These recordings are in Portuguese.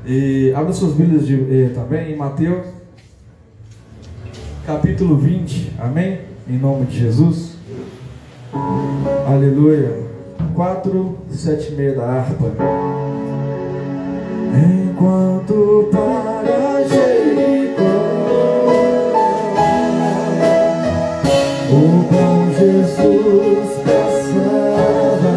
E abra suas Bíblias também em Mateus, capítulo 20, amém? Em nome de Jesus. Aleluia. 4, 7 e meia da harpa. Enquanto para Jericó, o bom Jesus passava,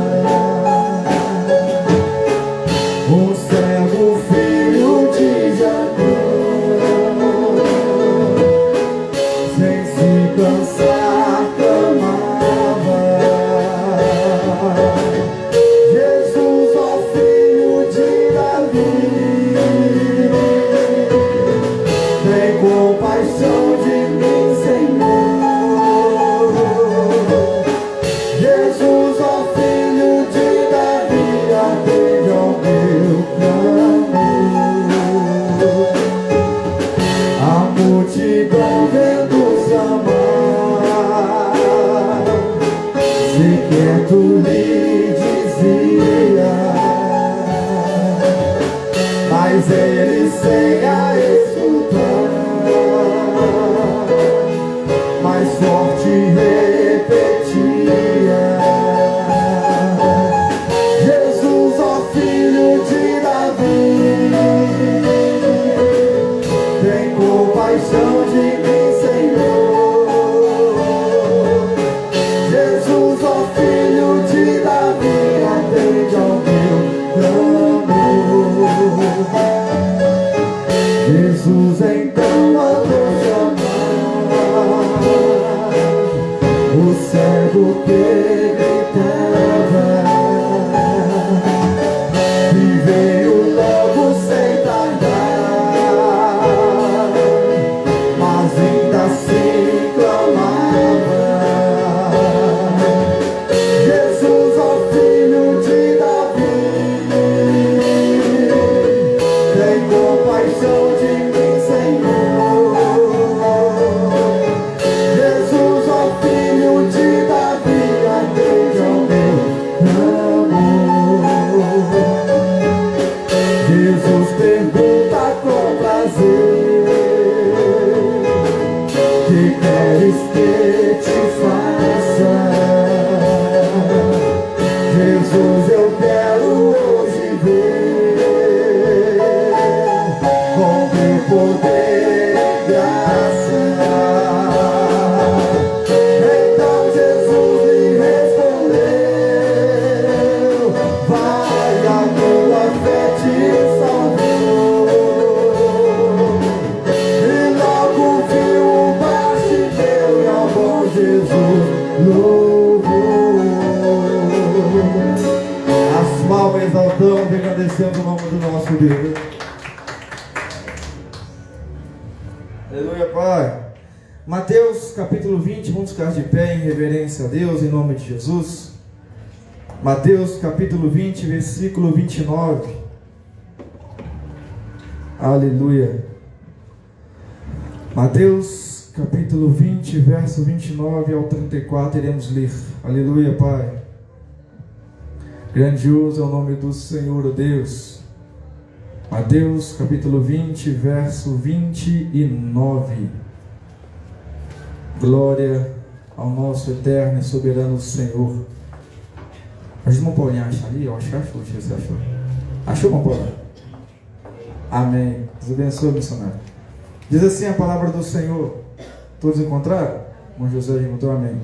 um cego filho de Jacó, sem se cansar clamava: Jesus, ó filho de Davi, tem compaixão de mim, Senhor. Jesus, ó filho de Davi, atende ao meu clamor. A multidão vendo clamar, sequer tu lhe dizia, mas ele sem a escutar, mais forte repetia: Jesus, ó filho de Davi, tem compaixão de mim, Senhor. Jesus, ó filho de Davi, atende ao meu clamor. Jesus então mandou chamar o cego que gritava, e veio logo sem tardar, mas ainda assim clamava: Jesus, ó filho de Davi, tem compaixão de mim, Senhor. Jesus, ó filho de Davi, atende ao meu clamor. Jesus pergunta com prazer: que queres que te faça? Jesus, eu quero hoje ver com teu poder e graça. Então Jesus lhe respondeu: vai, a tua fé te salvou. E logo viu o Bartimeu e ao bom Jesus louvou. As palmas exaltando e agradecendo o nome do nosso Deus. Aleluia, Pai. Mateus capítulo 20, vamos ficar de pé em reverência a Deus, em nome de Jesus. Mateus capítulo 20, versículo 29. Aleluia. Mateus capítulo 20, verso 29 ao 34, iremos ler. Aleluia, Pai. Grandioso é o nome do Senhor, ó Deus. Mateus capítulo 20, verso 29. Glória ao nosso eterno e soberano Senhor. Mas irmão Paulinho acha ali? Eu acho que achou. Você achou? Achou, irmão Paulinho? Amém. Deus abençoe, missionário. Diz assim a palavra do Senhor. Todos encontraram? Irmão José encontrou, amém.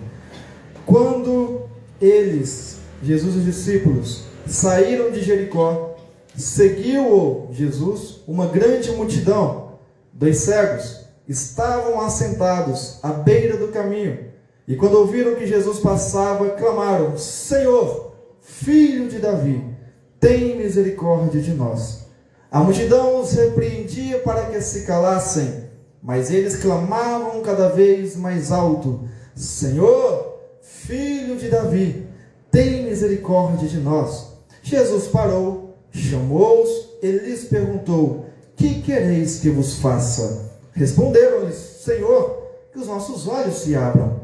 Quando eles, Jesus e os discípulos, saíram de Jericó, seguiu-o Jesus uma grande multidão. 2 cegos estavam assentados à beira do caminho, e quando ouviram que Jesus passava, clamaram: Senhor, filho de Davi, tem misericórdia de nós. A multidão os repreendia para que se calassem, mas eles clamavam cada vez mais alto: Senhor, filho de Davi, tem misericórdia de nós. Jesus parou, chamou-os e lhes perguntou: que quereis que vos faça? Responderam-lhes: Senhor, que os nossos olhos se abram.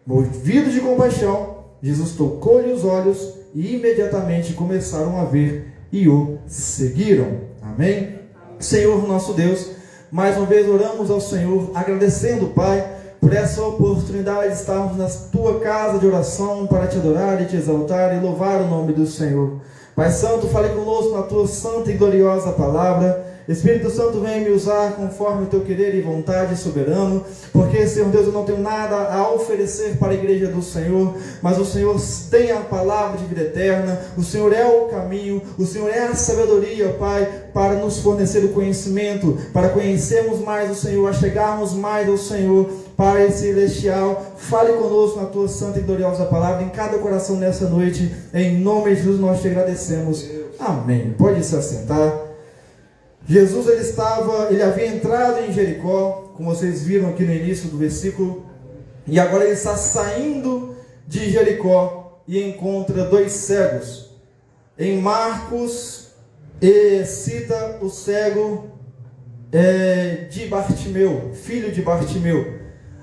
Movido de compaixão, Jesus tocou-lhe os olhos e imediatamente começaram a ver e o seguiram. Amém? Senhor nosso Deus, mais uma vez oramos ao Senhor, agradecendo, Pai, por essa oportunidade de estarmos na Tua casa de oração para Te adorar e Te exaltar e louvar o nome do Senhor. Pai Santo, fale conosco na Tua santa e gloriosa palavra. Espírito Santo, vem me usar conforme o Teu querer e vontade soberano, porque, Senhor Deus, eu não tenho nada a oferecer para a igreja do Senhor, mas o Senhor tem a palavra de vida eterna, o Senhor é o caminho, o Senhor é a sabedoria, Pai, para nos fornecer o conhecimento, para conhecermos mais o Senhor, a chegarmos mais ao Senhor. Pai Celestial, fale conosco na Tua santa e gloriosa palavra, em cada coração nessa noite, em nome de Jesus nós Te agradecemos. Amém. Pode se assentar. Jesus ele havia entrado em Jericó, como vocês viram aqui no início do versículo, e agora ele está saindo de Jericó e encontra dois cegos. Em Marcos, cita o cego de Bartimeu, filho de Bartimeu.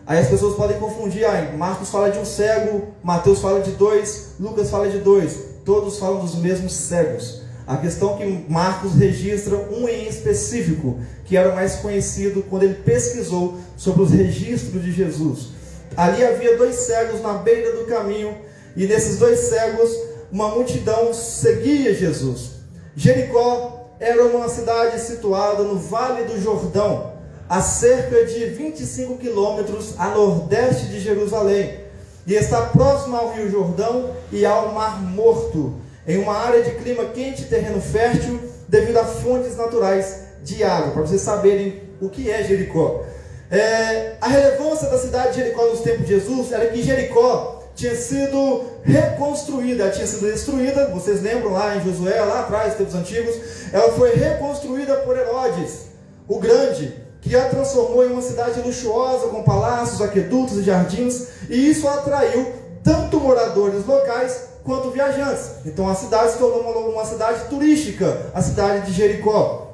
Aí as pessoas podem confundir, Marcos fala de um cego, Mateus fala de dois, Lucas fala de dois, todos falam dos mesmos cegos. A questão é que Marcos registra um em específico, que era mais conhecido quando ele pesquisou sobre os registros de Jesus. Ali havia dois cegos na beira do caminho, e nesses dois cegos, uma multidão seguia Jesus. Jericó era uma cidade situada no Vale do Jordão, a cerca de 25 quilômetros a nordeste de Jerusalém, e está próximo ao Rio Jordão e ao Mar Morto, em uma área de clima quente e terreno fértil, devido a fontes naturais de água, para vocês saberem o que é Jericó. A relevância da cidade de Jericó nos tempos de Jesus era que Jericó tinha sido reconstruída, ela tinha sido destruída, vocês lembram lá em Josué, lá atrás, tempos antigos, ela foi reconstruída por Herodes, o Grande, que a transformou em uma cidade luxuosa, com palácios, aquedutos e jardins, e isso atraiu tanto moradores locais quanto viajantes. Então a cidade se tornou uma cidade turística, a cidade de Jericó.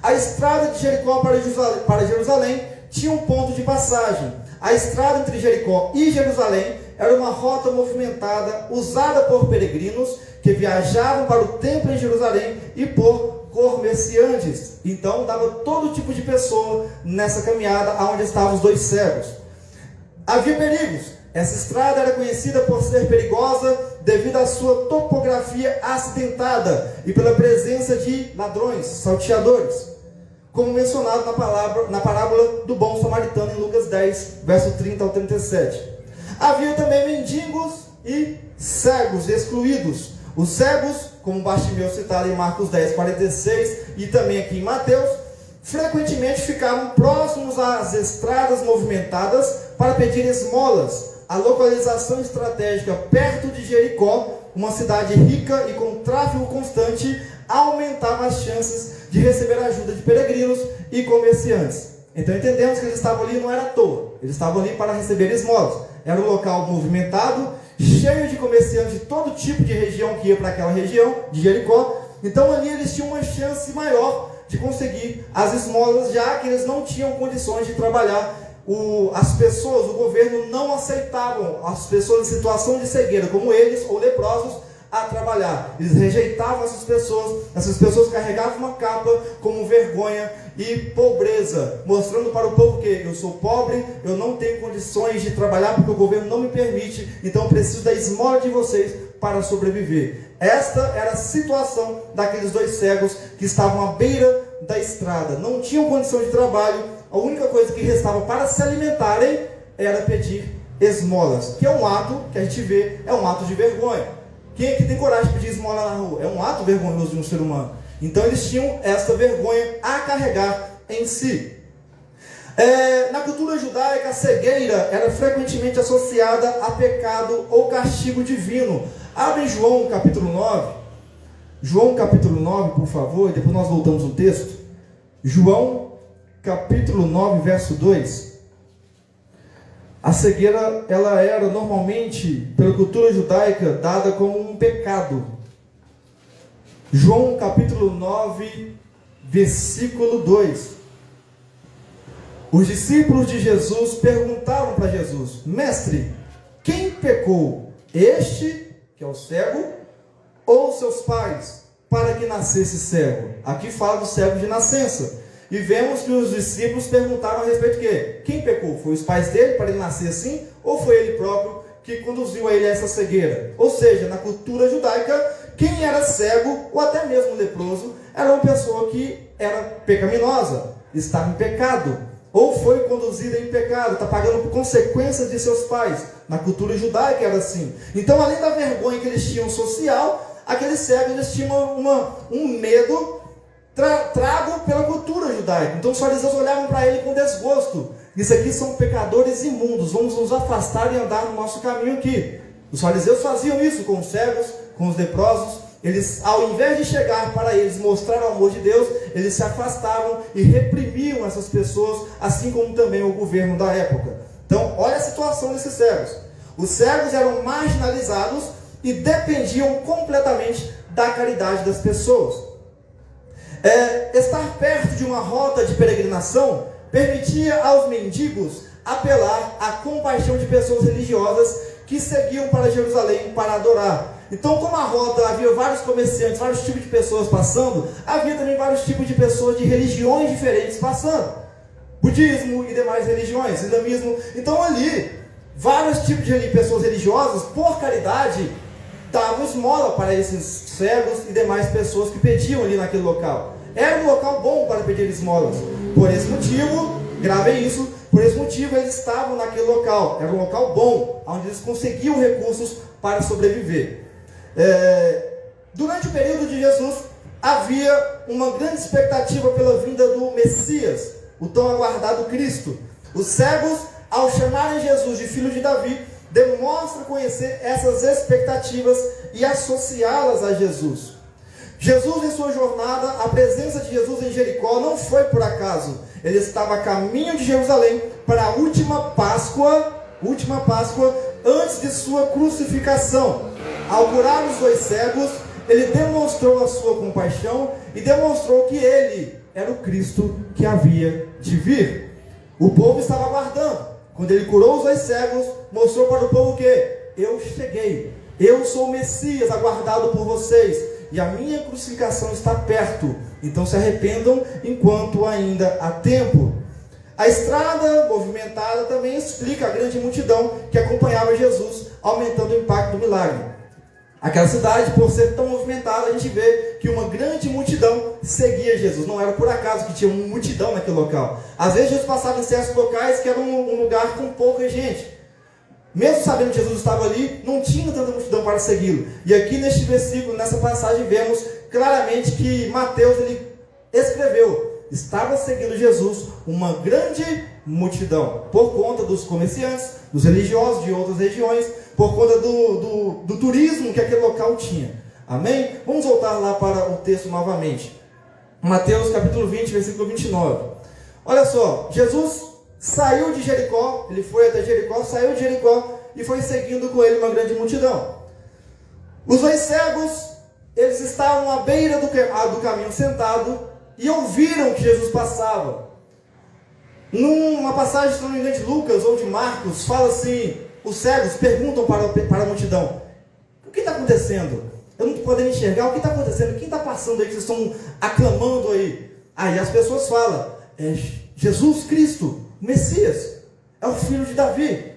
A estrada de Jericó para Jerusalém tinha um ponto de passagem. A estrada entre Jericó e Jerusalém era uma rota movimentada usada por peregrinos que viajavam para o templo em Jerusalém e por comerciantes. Então dava todo tipo de pessoa nessa caminhada aonde estavam os dois cegos. Havia perigos. Essa estrada era conhecida por ser perigosa devido à sua topografia acidentada e pela presença de ladrões, salteadores, como mencionado na parábola do bom samaritano em Lucas 10, verso 30 ao 37. Havia também mendigos e cegos excluídos. Os cegos, como Bartimeu citado em Marcos 10, 46 e também aqui em Mateus, frequentemente ficavam próximos às estradas movimentadas para pedir esmolas. A localização estratégica perto de Jericó, uma cidade rica e com tráfego constante, aumentava as chances de receber a ajuda de peregrinos e comerciantes. Então entendemos que eles estavam ali não era à toa, eles estavam ali para receber esmolas. Era um local movimentado, cheio de comerciantes de todo tipo de região que ia para aquela região de Jericó. Então ali eles tinham uma chance maior de conseguir as esmolas, já que eles não tinham condições de trabalhar. As pessoas, o governo não aceitavam as pessoas em situação de cegueira, como eles, ou leprosos, a trabalhar. Eles rejeitavam essas pessoas carregavam uma capa como vergonha e pobreza, mostrando para o povo que eu sou pobre, eu não tenho condições de trabalhar porque o governo não me permite, então eu preciso da esmola de vocês para sobreviver. Esta era a situação daqueles dois cegos que estavam à beira da estrada, não tinham condição de trabalho. A única coisa que restava para se alimentarem era pedir esmolas, que é um ato que a gente vê, é um ato de vergonha. Quem aqui tem coragem de pedir esmola na rua? É um ato vergonhoso de um ser humano. Então eles tinham essa vergonha a carregar em si. Na cultura judaica, a cegueira era frequentemente associada a pecado ou castigo divino. Abre João capítulo 9. João capítulo 9, por favor, e depois nós voltamos no texto. João capítulo 9, verso 2. A cegueira, ela era normalmente, pela cultura judaica, dada como um pecado. João capítulo 9, versículo 2. Os discípulos de Jesus perguntaram para Jesus: Mestre, quem pecou? Este, que é o cego, ou seus pais, para que nascesse cego? Aqui fala do cego de nascença. E vemos que os discípulos perguntaram a respeito de quê? Quem pecou? Foi os pais dele para ele nascer assim? Ou foi ele próprio que conduziu a ele a essa cegueira? Ou seja, na cultura judaica, quem era cego ou até mesmo leproso era uma pessoa que era pecaminosa, estava em pecado, ou foi conduzida em pecado, está pagando por consequências de seus pais. Na cultura judaica era assim. Então, além da vergonha que eles tinham social, aqueles cegos eles tinham um medo trago pela cultura judaica. Então os fariseus olhavam para ele com desgosto. Isso aqui são pecadores imundos, vamos nos afastar e andar no nosso caminho aqui. Os fariseus faziam isso com os cegos, com os leprosos. Eles, ao invés de chegar para eles mostrar o amor de Deus, eles se afastavam e reprimiam essas pessoas, assim como também o governo da época. Então, olha a situação desses cegos. Os cegos eram marginalizados e dependiam completamente da caridade das pessoas. Estar perto de uma rota de peregrinação permitia aos mendigos apelar à compaixão de pessoas religiosas que seguiam para Jerusalém para adorar. Então, como a rota havia vários comerciantes, vários tipos de pessoas passando, havia também vários tipos de pessoas de religiões diferentes passando. Budismo e demais religiões, islamismo. Então ali, vários tipos de pessoas religiosas, por caridade, davam esmola para esses cegos e demais pessoas que pediam ali naquele local. Era um local bom para pedir esmolas. Por esse motivo, gravem isso, por esse motivo eles estavam naquele local. Era um local bom, onde eles conseguiam recursos para sobreviver. Durante o período de Jesus, havia uma grande expectativa pela vinda do Messias, o tão aguardado Cristo. Os cegos, ao chamarem Jesus de filho de Davi, demonstram conhecer essas expectativas e associá-las a Jesus. Jesus, em sua jornada, a presença de Jesus em Jericó não foi por acaso. Ele estava a caminho de Jerusalém para a última Páscoa antes de sua crucificação. Ao curar os dois cegos, ele demonstrou a sua compaixão e demonstrou que ele era o Cristo que havia de vir. O povo estava aguardando. Quando ele curou os dois cegos, mostrou para o povo que eu cheguei, eu sou o Messias aguardado por vocês, e a minha crucificação está perto, então se arrependam enquanto ainda há tempo. A estrada movimentada também explica a grande multidão que acompanhava Jesus, aumentando o impacto do milagre. Aquela cidade, por ser tão movimentada, a gente vê que uma grande multidão seguia Jesus. Não era por acaso que tinha uma multidão naquele local. Às vezes Jesus passava em certos locais que era um lugar com pouca gente. Mesmo sabendo que Jesus estava ali, não tinha tanta multidão para segui-lo. E aqui neste versículo, nessa passagem, vemos claramente que Mateus ele escreveu: estava seguindo Jesus uma grande multidão, por conta dos comerciantes, dos religiosos de outras regiões, por conta do turismo que aquele local tinha. Amém? Vamos voltar lá para o texto novamente. Mateus capítulo 20, versículo 29. Olha só, Jesus saiu de Jericó, ele foi até Jericó, saiu de Jericó e foi seguindo com ele uma grande multidão. Os dois cegos, eles estavam à beira do caminho sentado e ouviram que Jesus passava. Numa passagem, se não me engano, de Lucas ou de Marcos, fala assim: os cegos perguntam para a multidão: o que está acontecendo? Eu não estou podendo enxergar, o que está acontecendo? Quem está passando aí que vocês estão aclamando aí? Aí as pessoas falam: é Jesus Cristo, o Messias, é o filho de Davi.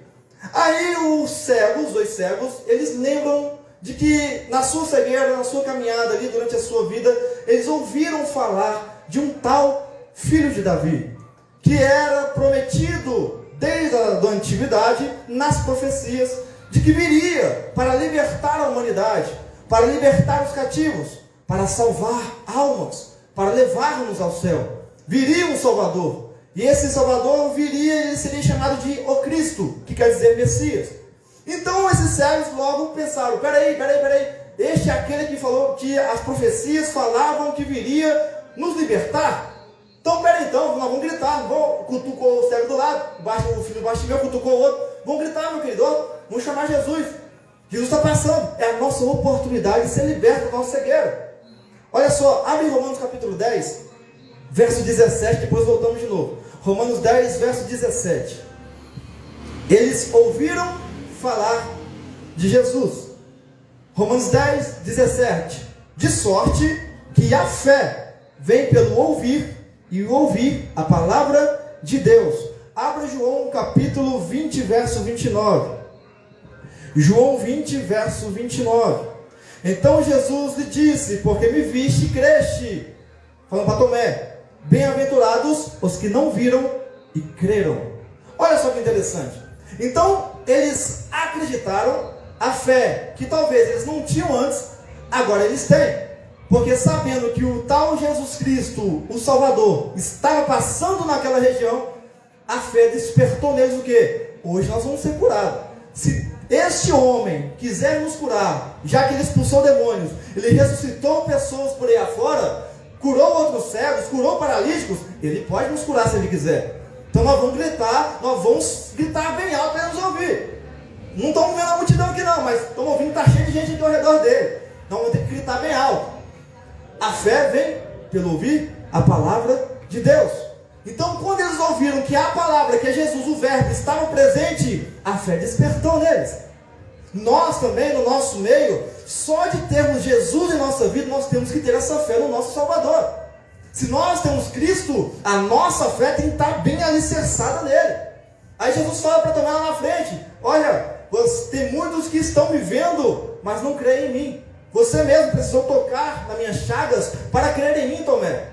Aí os dois cegos, eles lembram de que na sua cegueira, na sua caminhada ali durante a sua vida, eles ouviram falar de um tal filho de Davi, que era prometido desde a antiguidade nas profecias, de que viria para libertar a humanidade, para libertar os cativos, para salvar almas, para levar-nos ao céu. Viria um Salvador, e esse Salvador viria e ele seria chamado de o Cristo, que quer dizer Messias. Então esses cegos logo pensaram: peraí, este é aquele que falou que as profecias falavam que viria nos libertar? Então peraí, então, nós vamos gritar, cutucou o cego do lado, o filho do Bartimeu cutucou o outro, vamos gritar, meu querido, vamos chamar Jesus. Jesus está passando, é a nossa oportunidade de ser liberto da nossa cegueira. Olha só, abre Romanos capítulo 10, verso 17, depois voltamos de novo. Romanos 10, verso 17. Eles ouviram falar de Jesus. Romanos 10, 17. De sorte que a fé vem pelo ouvir, e ouvir a palavra de Deus. Abra João capítulo 20, verso 29. João 20, verso 29. Então Jesus lhe disse: porque me viste e creste. Falando para Tomé: bem-aventurados os que não viram e creram. Olha só que interessante. Então eles acreditaram, a fé que talvez eles não tinham antes, agora eles têm. Porque sabendo que o tal Jesus Cristo, o Salvador, estava passando naquela região, a fé despertou neles o quê? Hoje nós vamos ser curados. Se este homem quiser nos curar, já que ele expulsou demônios, ele ressuscitou pessoas por aí afora, curou outros cegos, curou paralíticos, ele pode nos curar se ele quiser. Então nós vamos gritar bem alto para eles ouvir. Não estamos vendo a multidão aqui não, mas estamos ouvindo, está cheio de gente aqui ao redor dele. Então vamos ter que gritar bem alto. A fé vem pelo ouvir a palavra de Deus. Então quando eles ouviram que a palavra, que é Jesus, o verbo, estava presente, a fé despertou neles. Nós também, no nosso meio, só de termos Jesus em nossa vida, nós temos que ter essa fé no nosso Salvador. Se nós temos Cristo, a nossa fé tem que estar bem alicerçada nele. Aí Jesus fala para Tomé lá na frente: olha, tem muitos que estão me vendo, mas não creem em mim. Você mesmo precisou tocar nas minhas chagas para crer em mim, Tomé.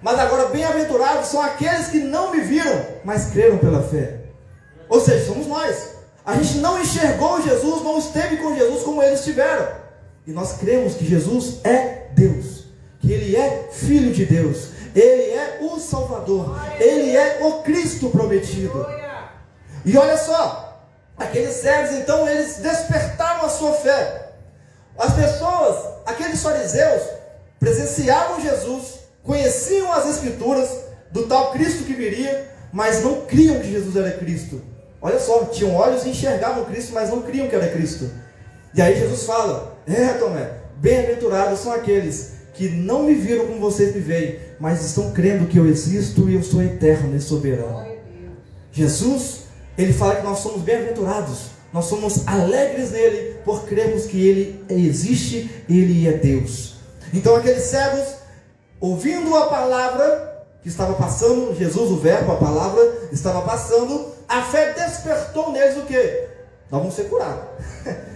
Mas agora bem-aventurados são aqueles que não me viram, mas creram pela fé. Ou seja, somos nós. A gente não enxergou Jesus, não esteve com Jesus como eles estiveram. E nós cremos que Jesus é Deus, que Ele é Filho de Deus, Ele é o Salvador, Ele é o Cristo prometido. E olha só, aqueles cegos então, eles despertaram a sua fé. As pessoas, aqueles fariseus, presenciavam Jesus, conheciam as Escrituras do tal Cristo que viria, mas não criam que Jesus era Cristo. Olha só, tinham olhos e enxergavam Cristo, mas não criam que era Cristo. E aí Jesus fala: Tomé, bem-aventurados são aqueles que não me viram como vocês me veem, mas estão crendo que eu existo e eu sou eterno e soberano. Jesus, Ele fala que nós somos bem-aventurados, nós somos alegres nele, por crermos que Ele existe, Ele é Deus. Então aqueles cegos, ouvindo a palavra que estava passando, Jesus, o verbo, a palavra, estava passando, a fé despertou neles o quê? Nós vamos ser curados.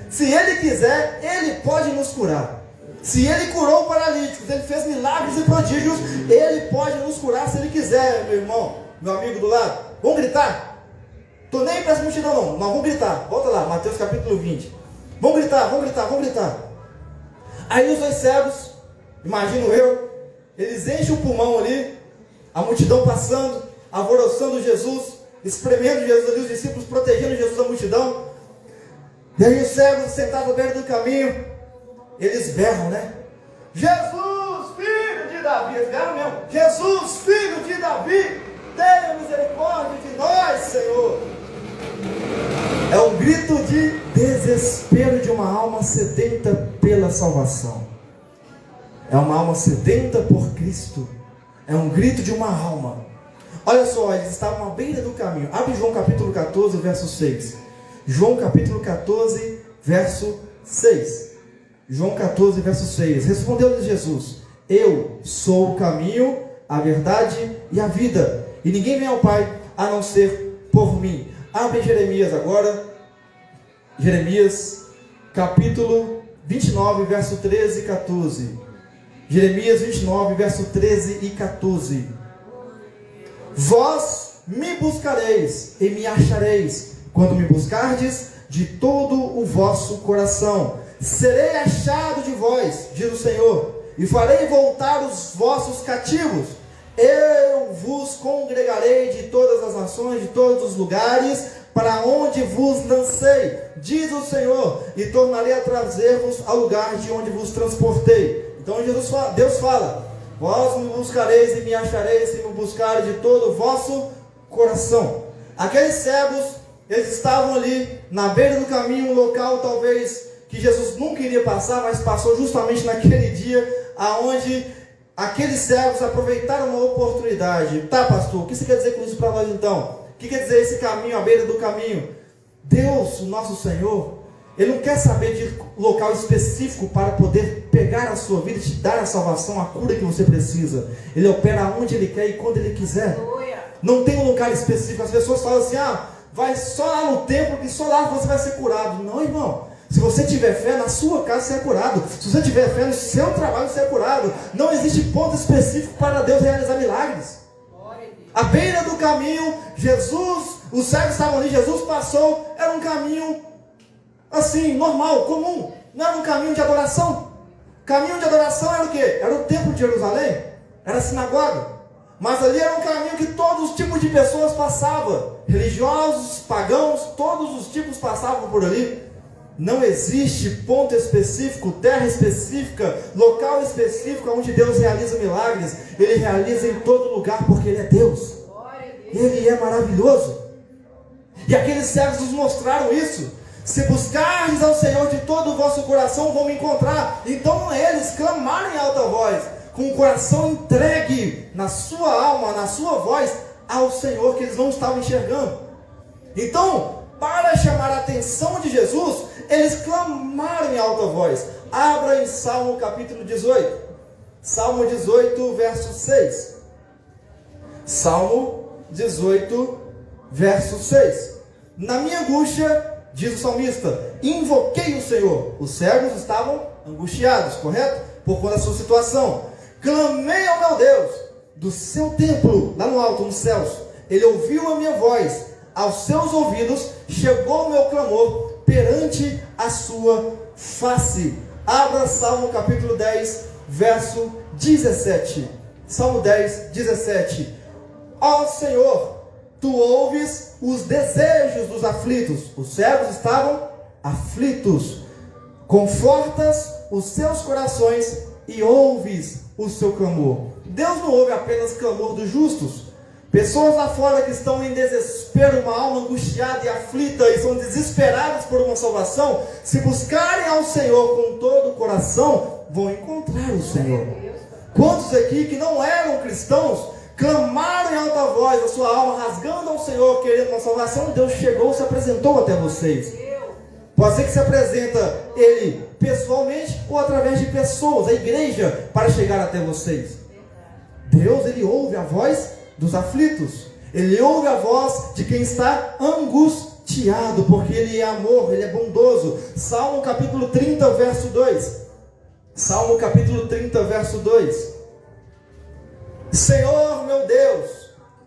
Se Ele quiser, Ele pode nos curar. Se Ele curou paralíticos, Ele fez milagres e prodígios, Ele pode nos curar se Ele quiser, meu irmão, meu amigo do lado. Vamos gritar? Estou nem para essa multidão não, mas vamos gritar. Volta lá, Mateus capítulo 20. Vamos gritar, vamos gritar, vamos gritar. Aí os dois cegos, imagino eu, eles enchem o pulmão ali, a multidão passando, alvoroçando Jesus, espremendo Jesus ali, os discípulos protegendo Jesus da multidão. E aí os cegos sentados à beira do caminho, eles berram, né? Jesus, filho de Davi, eles berram mesmo. Jesus, filho de Davi, tenha misericórdia de nós, Senhor. É um grito de desespero de uma alma sedenta pela salvação. É uma alma sedenta por Cristo. É um grito de uma alma. Olha só, eles estavam à beira do caminho. Abre João capítulo 14, verso 6. João capítulo 14, verso 6. João 14, verso 6. Respondeu-lhes Jesus: eu sou o caminho, a verdade e a vida. E ninguém vem ao Pai a não ser por mim. Abre Jeremias agora. Jeremias capítulo 29, verso 13 e 14. Jeremias 29, verso 13 e 14. Vós me buscareis e me achareis, quando me buscardes de todo o vosso coração. Serei achado de vós, diz o Senhor, e farei voltar os vossos cativos. Eu vos congregarei de todas as nações, de todos os lugares, para onde vos lancei, diz o Senhor, e tornarei a trazer-vos ao lugar de onde vos transportei. Então Deus fala: vós me buscareis e me achareis, se me buscarem de todo o vosso coração. Aqueles cegos, eles estavam ali na beira do caminho, um local talvez que Jesus nunca iria passar, mas passou justamente naquele dia, aonde aqueles cegos aproveitaram uma oportunidade. Tá, pastor, o que você quer dizer com isso para nós então? O que quer dizer esse caminho, à beira do caminho? Deus, o nosso Senhor, Ele não quer saber de local específico para poder pegar a sua vida e te dar a salvação, a cura que você precisa. Ele opera onde Ele quer e quando Ele quiser. Não tem um lugar específico. As pessoas falam assim, vai só lá no templo que só lá você vai ser curado. Não, irmão. Se você tiver fé, na sua casa você é curado. Se você tiver fé no seu trabalho, você é curado. Não existe ponto específico para Deus realizar milagres. À beira do caminho, os cegos estavam ali, Jesus passou, era um caminho assim, normal, comum. Não era um caminho de adoração. Caminho de adoração era o quê? Era o templo de Jerusalém, era a sinagoga. Mas ali era um caminho que todos os tipos de pessoas passavam. Religiosos, pagãos, todos os tipos passavam por ali. Não existe ponto específico, terra específica, local específico onde Deus realiza milagres. Ele realiza em todo lugar porque Ele é Deus. Ele é maravilhoso. E aqueles cegos nos mostraram isso. Se buscardes ao Senhor de todo o vosso coração, vão me encontrar. Então eles clamaram em alta voz, com o coração entregue na sua alma, na sua voz, ao Senhor que eles não estavam enxergando. Então, para chamar a atenção de Jesus, eles clamaram em alta voz. Abra em Salmo capítulo 18. Salmo 18, verso 6. Salmo 18, verso 6. Na minha angústia, diz o salmista, invoquei o Senhor. Os cegos estavam angustiados, correto? Por conta da sua situação. Clamei ao meu Deus, do seu templo, lá no alto, nos céus. Ele ouviu a minha voz. Aos seus ouvidos chegou o meu clamor perante a sua face. Abra Salmo capítulo 10, verso 17. Salmo 10, 17. Ó Senhor, tu ouves os desejos dos aflitos. Os cegos estavam aflitos. Confortas os seus corações e ouves o seu clamor. Deus não ouve apenas o clamor dos justos. Pessoas lá fora que estão em desespero, uma alma angustiada e aflita e são desesperadas por uma salvação, se buscarem ao Senhor com todo o coração, vão encontrar o Senhor. Quantos aqui que não eram cristãos, clamaram em alta voz a sua alma, rasgando ao Senhor, querendo uma salvação, Deus chegou e se apresentou até vocês. Pode ser que se apresenta Ele pessoalmente ou através de pessoas, a igreja, para chegar até vocês. Deus, Ele ouve a voz dos aflitos. Ele ouve a voz de quem está angustiado, porque Ele é amor, Ele é bondoso. Salmo capítulo 30, verso 2. Salmo capítulo 30, verso 2. Senhor meu Deus,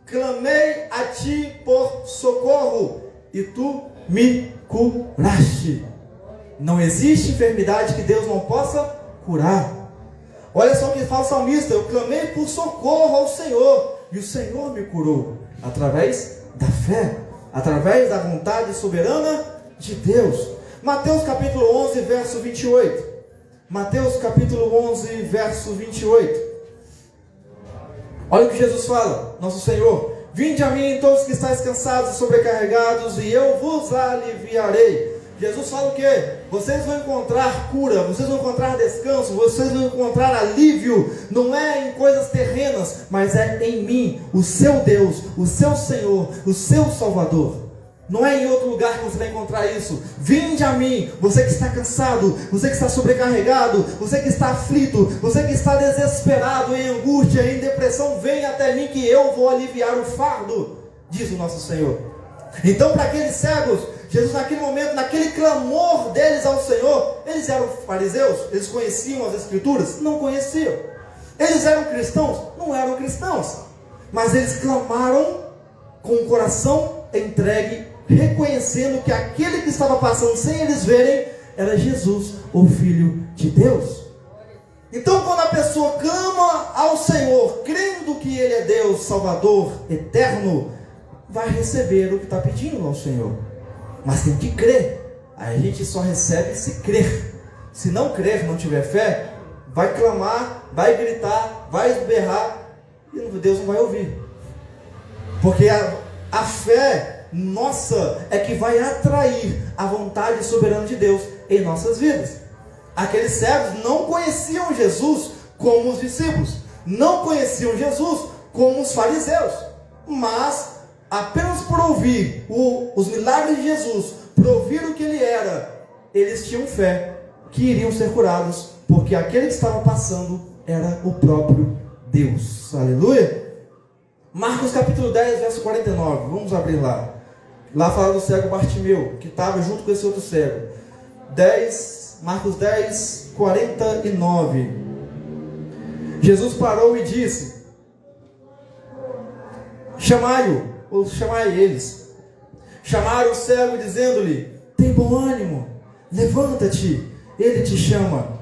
clamei a Ti por socorro, e Tu me curaste. Não existe enfermidade que Deus não possa curar. Olha só o que fala o salmista: eu clamei por socorro ao Senhor, e o Senhor me curou, através da fé, através da vontade soberana de Deus. Mateus capítulo 11, verso 28. Mateus capítulo 11, verso 28. Olha o que Jesus fala, nosso Senhor: vinde a mim todos que estáis cansados e sobrecarregados, e eu vos aliviarei. Jesus fala o quê? Vocês vão encontrar cura, vocês vão encontrar descanso, vocês vão encontrar alívio. Não é em coisas terrenas, mas é em mim, o seu Deus, o seu Senhor, o seu Salvador. Não é em outro lugar que você vai encontrar isso. Vinde a mim, você que está cansado, você que está sobrecarregado, você que está aflito, você que está desesperado, em angústia, em depressão, venha até mim que eu vou aliviar o fardo, diz o nosso Senhor. Então, para aqueles cegos, Jesus naquele momento, naquele clamor deles ao Senhor, eles eram fariseus? Eles conheciam as Escrituras? Não conheciam. Eles eram cristãos? Não eram cristãos. Mas eles clamaram com o coração entregue, reconhecendo que aquele que estava passando sem eles verem, era Jesus, o Filho de Deus. Então, quando a pessoa clama ao Senhor, crendo que Ele é Deus, Salvador, eterno, vai receber o que está pedindo ao Senhor. Mas tem que crer. Aí a gente só recebe se crer. Se não crer, não tiver fé, vai clamar, vai gritar, vai berrar, e Deus não vai ouvir. Porque a fé nossa é que vai atrair a vontade soberana de Deus em nossas vidas. Aqueles cegos não conheciam Jesus como os discípulos, não conheciam Jesus como os fariseus, mas apenas por ouvir os milagres de Jesus, por ouvir o que Ele era, eles tinham fé que iriam ser curados, porque aquele que estava passando era o próprio Deus. Aleluia! Marcos capítulo 10, verso 49. Vamos abrir lá. Lá fala do cego Bartimeu, que estava junto com esse outro cego. Marcos 10, 49. Jesus parou e disse: chamai-o, ou chamai eles. Chamaram o cego, dizendo-lhe: tem bom ânimo, levanta-te, ele te chama.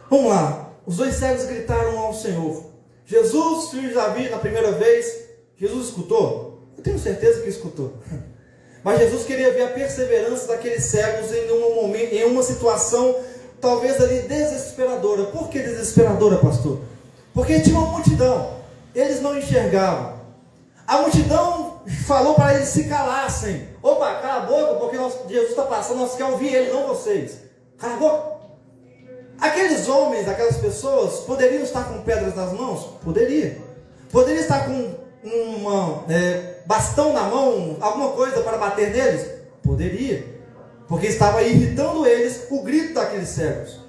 Vamos lá, os dois cegos gritaram ao Senhor. Jesus, filho de Davi, na primeira vez, Jesus escutou? Eu tenho certeza que escutou. Mas Jesus queria ver a perseverança daqueles cegos em uma situação talvez ali desesperadora. Por que desesperadora, pastor? Porque tinha uma multidão, eles não enxergavam. A multidão falou para eles se calassem. Opa, cala a boca, porque Jesus está passando, nós queremos ouvir ele, não vocês. Cala a boca. Aqueles homens, aquelas pessoas, poderiam estar com pedras nas mãos? Poderia. Poderia estar com bastão na mão, alguma coisa para bater neles? Poderia. Porque estava irritando eles o grito daqueles cegos.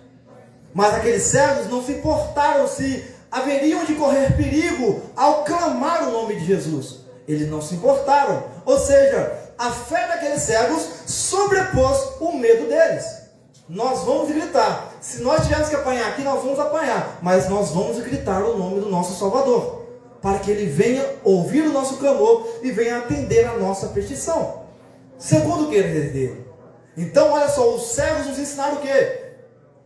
Mas aqueles cegos não se importaram se haveriam de correr perigo ao clamar o nome de Jesus. Eles não se importaram. Ou seja, a fé daqueles cegos sobrepôs o medo deles. Nós vamos gritar. Se nós tivermos que apanhar aqui, nós vamos apanhar. Mas nós vamos gritar o nome do nosso Salvador, para que ele venha ouvir o nosso clamor e venha atender a nossa petição. Segundo o querer dele. Então, olha só, os cegos nos ensinaram o quê?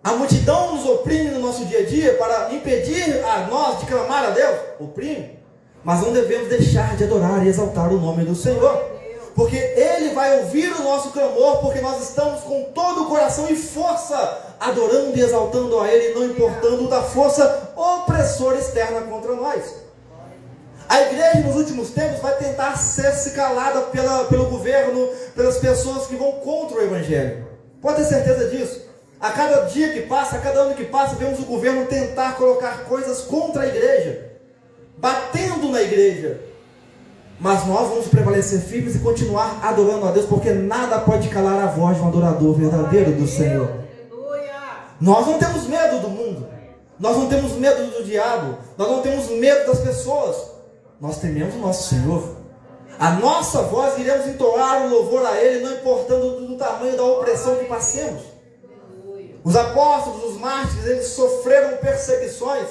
A multidão nos oprime no nosso dia a dia para impedir a nós de clamar a Deus? Oprime. Mas não devemos deixar de adorar e exaltar o nome do Senhor. Porque Ele vai ouvir o nosso clamor, porque nós estamos com todo o coração e força, adorando e exaltando a Ele, não importando da força opressora externa contra nós. A igreja nos últimos tempos vai tentar ser se calada pelo governo, pelas pessoas que vão contra o Evangelho. Pode ter certeza disso. A cada dia que passa, a cada ano que passa, vemos o governo tentar colocar coisas contra a igreja, batendo na igreja. Mas nós vamos prevalecer firmes e continuar adorando a Deus, porque nada pode calar a voz de um adorador verdadeiro do Senhor. Nós não temos medo do mundo, nós não temos medo do diabo, nós não temos medo das pessoas, nós tememos o nosso Senhor. A nossa voz iremos entoar o louvor a Ele, não importando do tamanho da opressão que passemos. Os apóstolos, os mártires, eles sofreram perseguições,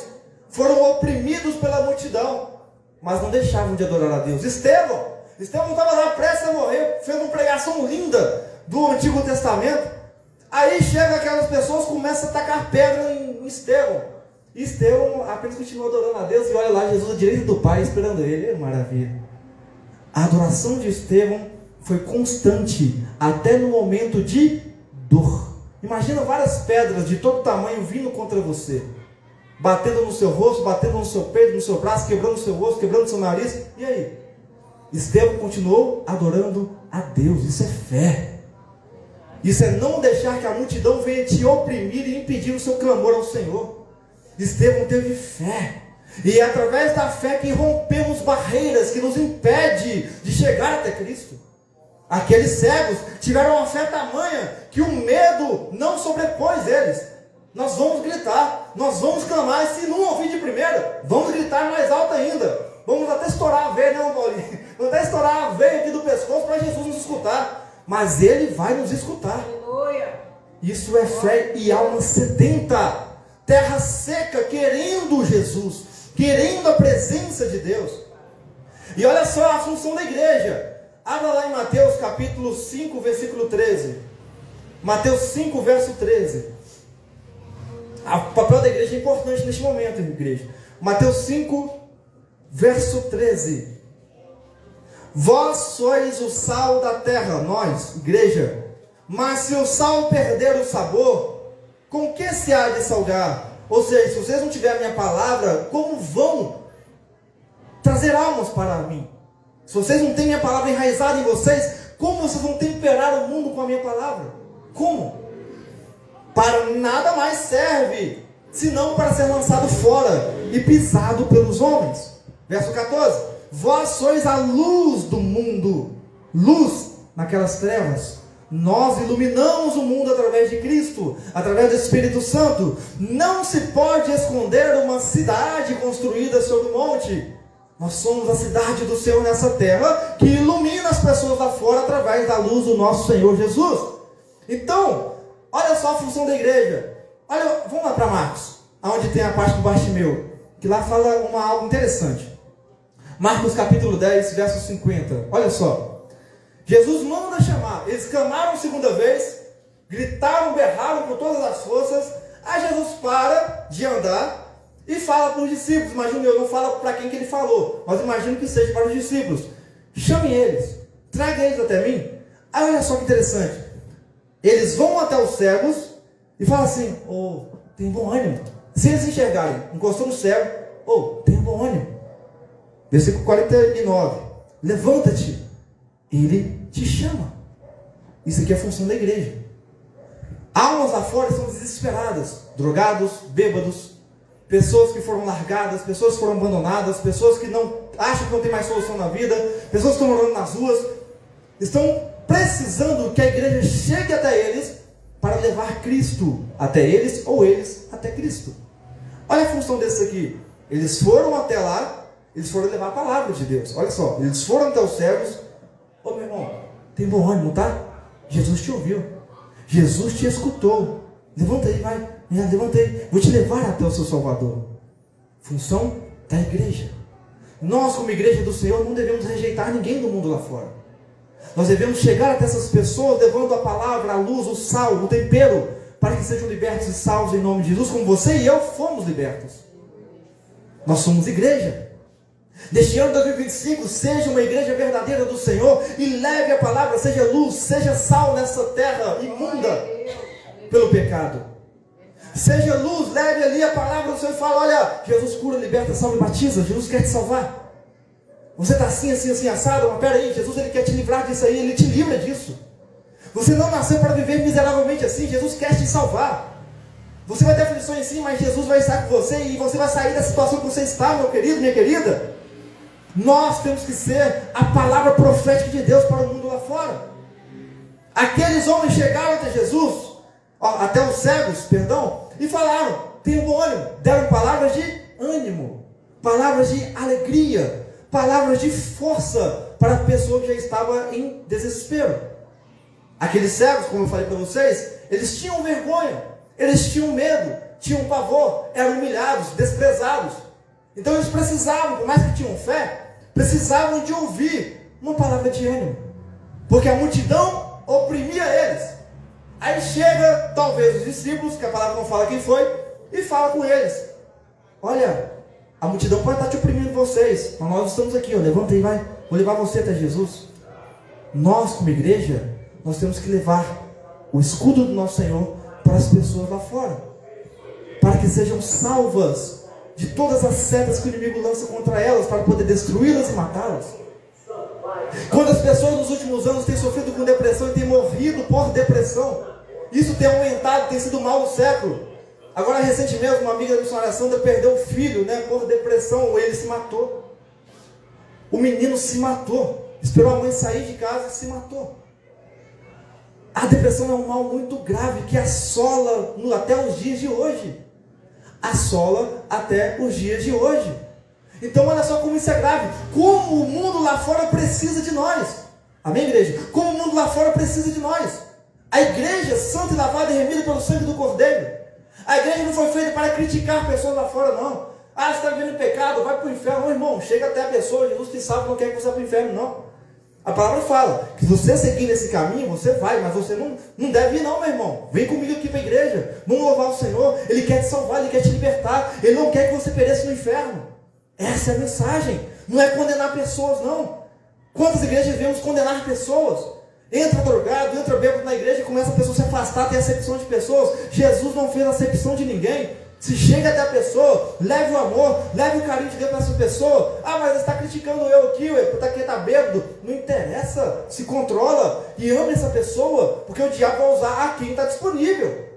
foram oprimidos pela multidão, mas não deixavam de adorar a Deus. Estevão estava lá prestes a morrer, fez uma pregação linda do Antigo Testamento. Aí chega aquelas pessoas, começam a tacar pedra em Estevão. E Estevão apenas continua adorando a Deus e olha lá Jesus à direita do Pai esperando ele. Maravilha. A adoração de Estevão foi constante até no momento de dor. Imagina várias pedras de todo tamanho vindo contra você, batendo no seu rosto, batendo no seu peito, no seu braço, quebrando o seu osso, quebrando o seu nariz. E aí? Estevão continuou adorando a Deus. Isso é fé. Isso é não deixar que a multidão venha te oprimir e impedir o seu clamor ao Senhor. Estevão teve fé. E é através da fé que rompemos barreiras que nos impedem de chegar até Cristo. Aqueles cegos tiveram uma fé tamanha que o medo não sobrepôs eles. Nós vamos gritar, nós vamos clamar, e se não ouvir de primeira, vamos gritar mais alto ainda. Vamos até estourar a veia, não, Paulinho? Vamos até estourar a veia aqui do pescoço para Jesus nos escutar. Mas Ele vai nos escutar. Aleluia. Isso é fé e alma sedenta. Terra seca, querendo Jesus, querendo a presença de Deus. E olha só a função da igreja. Abra lá em Mateus capítulo 5, versículo 13. Mateus 5, verso 13. O papel da igreja é importante neste momento, igreja. Mateus 5, verso 13. Vós sois o sal da terra, nós, igreja. Mas se o sal perder o sabor, com que se há de salgar? Ou seja, se vocês não tiverem a minha palavra, como vão trazer almas para mim? Se vocês não têm minha palavra enraizada em vocês, como vocês vão temperar o mundo com a minha palavra? Como? Para nada mais serve, senão para ser lançado fora e pisado pelos homens. Verso 14. Vós sois a luz do mundo. Luz naquelas trevas. Nós iluminamos o mundo através de Cristo, através do Espírito Santo. Não se pode esconder uma cidade construída sobre o monte. Nós somos a cidade do Senhor nessa terra, que ilumina as pessoas lá fora através da luz do nosso Senhor Jesus. Então, olha só a função da igreja. Olha, vamos lá para Marcos, onde tem a parte do Bartimeu, que lá fala algo interessante. Marcos capítulo 10, verso 50. Olha só. Jesus manda chamar. Eles clamaram segunda vez, gritaram, berraram com todas as forças. Aí Jesus para de andar e fala para os discípulos. Imagino eu, não fala para quem que ele falou, mas imagino que seja para os discípulos. Chame eles, traga eles até mim. Aí olha só que interessante. Eles vão até os cegos e falam assim: tem bom ânimo. Se eles enxergarem, encostou no cego, tem bom ânimo. Versículo 49. Levanta-te. Ele te chama. Isso aqui é a função da igreja. Almas lá fora são desesperadas. Drogados, bêbados, pessoas que foram largadas, pessoas que foram abandonadas, pessoas que não acham que não tem mais solução na vida, pessoas que estão morando nas ruas, estão precisando que a igreja chegue até eles para levar Cristo até eles, ou eles até Cristo. Olha a função desses aqui. Eles foram até lá, eles foram levar a palavra de Deus. Olha só, eles foram até os cegos. Meu irmão, tem bom ânimo, tá? Jesus te ouviu. Jesus te escutou. Levanta aí, vai. Levanta aí. Vou te levar até o seu Salvador. Função da igreja. Nós, como igreja do Senhor, não devemos rejeitar ninguém do mundo lá fora. Nós devemos chegar até essas pessoas, levando a palavra, a luz, o sal, o tempero, para que sejam libertos e salvos em nome de Jesus, como você e eu fomos libertos. Nós somos igreja. Neste ano de 2025, seja uma igreja verdadeira do Senhor e leve a palavra, seja luz, seja sal nessa terra imunda pelo pecado. Seja luz, leve ali a palavra do Senhor e fala: olha, Jesus cura, liberta, salva e batiza. Jesus quer te salvar. Você está assim, assado, mas peraí, Jesus ele quer te livrar disso aí, ele te livra disso. Você não nasceu para viver miseravelmente assim, Jesus quer te salvar. Você vai ter aflições sim, mas Jesus vai estar com você e você vai sair da situação que você está, meu querido, minha querida. Nós temos que ser a palavra profética de Deus para o mundo lá fora. Aqueles homens chegaram até Jesus, até os cegos, e falaram: tenham bom ânimo. Deram palavras de ânimo, palavras de alegria, palavras de força para a pessoa que já estava em desespero. Aqueles cegos, como eu falei para vocês, eles tinham vergonha, eles tinham medo, tinham pavor, eram humilhados, desprezados. Então eles precisavam, por mais que tinham fé, precisavam de ouvir uma palavra de ânimo, porque a multidão oprimia eles. Aí chega talvez os discípulos, que a palavra não fala quem foi, e fala com eles: olha, a multidão pode estar te oprimindo vocês, mas nós estamos aqui, levanta aí, vai, vou levar você até Jesus. Nós como igreja, nós temos que levar o escudo do nosso Senhor para as pessoas lá fora, para que sejam salvas de todas as setas que o inimigo lança contra elas, para poder destruí-las e matá-las. Quantas pessoas nos últimos anos têm sofrido com depressão e têm morrido por depressão? Isso tem aumentado, tem sido o mal do século. Agora recentemente uma amiga da missionária Sandra perdeu o filho, por depressão, ou ele se matou. O menino se matou, esperou a mãe sair de casa e se matou. A depressão é um mal muito grave que assola até os dias de hoje. Assola até os dias de hoje. Então olha só como isso é grave. Como o mundo lá fora precisa de nós. Amém, igreja? Como o mundo lá fora precisa de nós. A igreja santa e lavada e remida pelo sangue do Cordeiro. A igreja não foi feita para criticar pessoas lá fora, não. Você está vivendo em pecado, vai para o inferno. Não, irmão, chega até a pessoa, Jesus te salva, não quer que você vá para o inferno, não. A palavra fala que se você seguir nesse caminho, você vai, mas você não deve ir não, meu irmão. Vem comigo aqui para a igreja, vamos louvar o Senhor. Ele quer te salvar, Ele quer te libertar. Ele não quer que você pereça no inferno. Essa é a mensagem. Não é condenar pessoas, não. Quantas igrejas vemos condenar pessoas? Entra drogado, entra bêbado na igreja e começa a pessoa a se afastar, tem acepção de pessoas. Jesus não fez acepção de ninguém. Se chega até a pessoa, leve o amor, leve o carinho de Deus para essa pessoa. Mas ele está criticando eu aqui, porque está bêbado. Não interessa, se controla e ame essa pessoa, porque o diabo vai usar a quem está disponível.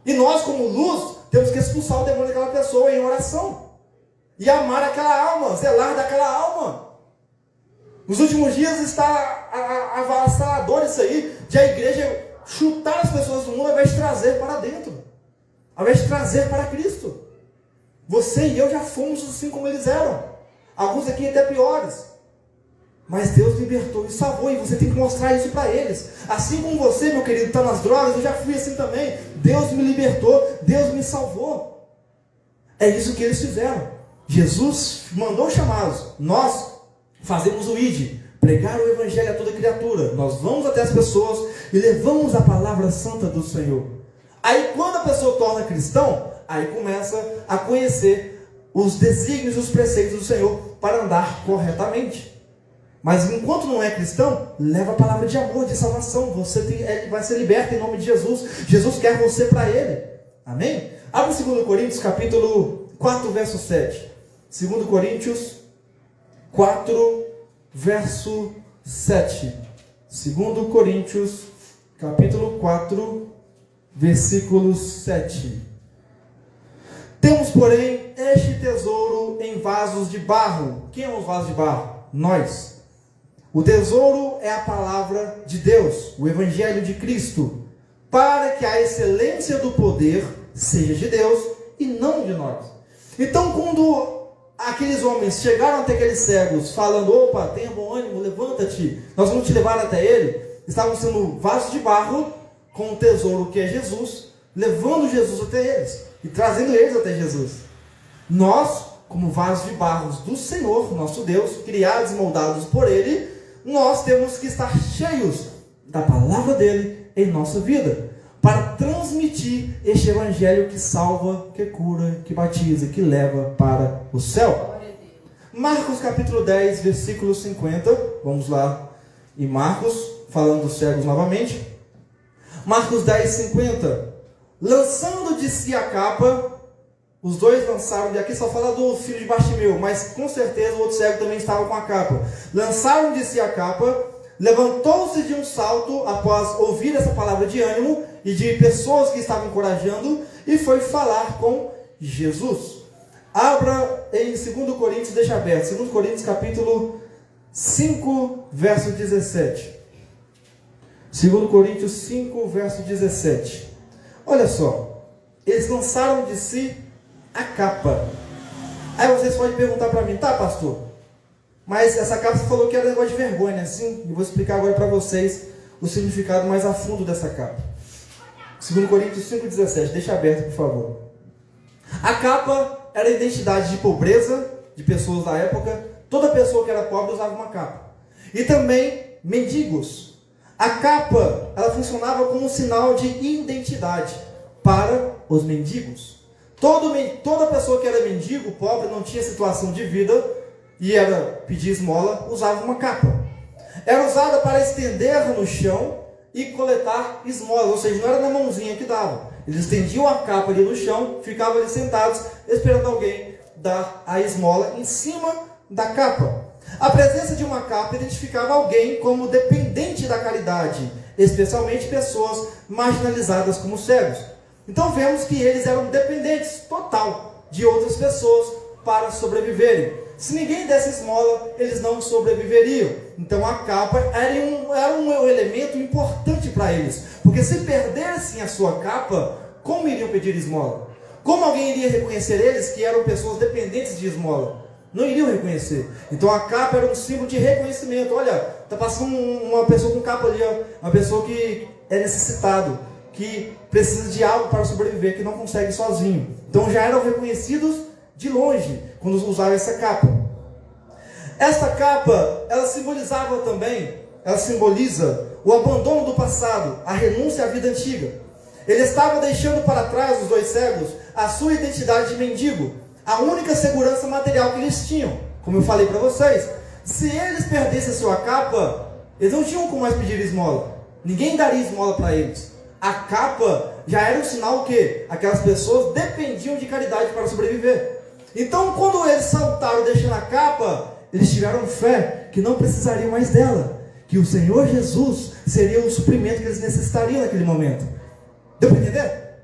E nós, como luz, temos que expulsar o demônio daquela pessoa em oração. E amar aquela alma, zelar daquela alma. Nos últimos dias está avassalador isso aí, de a igreja chutar as pessoas do mundo ao invés de trazer para dentro, ao invés de trazer para Cristo. Você e eu já fomos assim como eles eram, alguns aqui até piores. Mas Deus libertou e salvou, e você tem que mostrar isso para eles. Assim como você, meu querido, está nas drogas, eu já fui assim também. Deus me libertou, Deus me salvou. É isso que eles fizeram. Jesus mandou chamá-los. Nós fazemos o ID, pregar o evangelho a toda criatura. Nós vamos até as pessoas e levamos a palavra santa do Senhor. Aí quando a pessoa torna cristão, aí começa a conhecer os desígnios e os preceitos do Senhor para andar corretamente. Mas enquanto não é cristão, leva a palavra de amor, de salvação. Você vai ser liberto em nome de Jesus. Jesus quer você para Ele. Amém? Abre 2 Coríntios capítulo 4, verso 7. 2 Coríntios 4, verso 7. 2 Coríntios capítulo 4, versículo 7. Temos, porém, este tesouro em vasos de barro. Quem é os vasos de barro? Nós. O tesouro é a palavra de Deus, o evangelho de Cristo, para que a excelência do poder seja de Deus e não de nós. Então, quando aqueles homens chegaram até aqueles cegos, falando: opa, tenha bom ânimo, levanta-te, nós vamos te levar até ele, estavam sendo vasos de barro com o tesouro que é Jesus, levando Jesus até eles e trazendo eles até Jesus. Nós, como vasos de barro do Senhor, nosso Deus, criados e moldados por Ele, nós temos que estar cheios da palavra dele em nossa vida, para transmitir este evangelho que salva, que cura, que batiza, que leva para o céu. Marcos capítulo 10, versículo 50. Vamos lá em Marcos, falando dos cegos novamente. Marcos 10, 50. Lançando de si a capa, os dois lançaram, e aqui só fala do filho de Bartimeu, mas com certeza o outro cego também estava com a capa. Lançaram de si a capa, levantou-se de um salto após ouvir essa palavra de ânimo e de pessoas que estavam encorajando, e foi falar com Jesus. Abra em 2 Coríntios, deixa aberto, 2 Coríntios capítulo 5, verso 17. 2 Coríntios 5, verso 17. Olha só, eles lançaram de si a capa. Aí vocês podem perguntar para mim: tá, pastor, mas essa capa você falou que era negócio de vergonha, assim? Eu vou explicar agora para vocês o significado mais a fundo dessa capa. 2 Coríntios 5,17, deixa aberto, por favor. A capa era a identidade de pobreza de pessoas da época. Toda pessoa que era pobre usava uma capa. E também mendigos. A capa, ela funcionava como um sinal de identidade para os mendigos. Toda pessoa que era mendigo, pobre, não tinha situação de vida e era pedir esmola, usava uma capa. Era usada para estender no chão e coletar esmolas, ou seja, não era na mãozinha que dava. Eles estendiam a capa ali no chão, ficavam ali sentados, esperando alguém dar a esmola em cima da capa. A presença de uma capa identificava alguém como dependente da caridade, especialmente pessoas marginalizadas como cegos. Então vemos que eles eram dependentes total de outras pessoas para sobreviverem. Se ninguém desse esmola, eles não sobreviveriam. Então a capa era um elemento importante para eles. Porque se perdessem a sua capa, como iriam pedir esmola? Como alguém iria reconhecer eles que eram pessoas dependentes de esmola? Não iriam reconhecer. Então a capa era um símbolo de reconhecimento. Olha, está passando uma pessoa com capa ali, ó, uma pessoa que é necessitado, que precisa de algo para sobreviver, que não consegue sozinho. Então já eram reconhecidos de longe quando usavam essa capa. Esta capa, ela simbolizava também, ela simboliza o abandono do passado, a renúncia à vida antiga. Ele estava deixando para trás, os dois cegos, a sua identidade de mendigo, a única segurança material que eles tinham. Como eu falei para vocês, se eles perdessem a sua capa, eles não tinham como mais pedir esmola. Ninguém daria esmola para eles. A capa já era um sinal que aquelas pessoas dependiam de caridade para sobreviver. Então, quando eles saltaram deixando a capa, eles tiveram fé que não precisariam mais dela, que o Senhor Jesus seria o suprimento que eles necessitariam naquele momento. Deu para entender?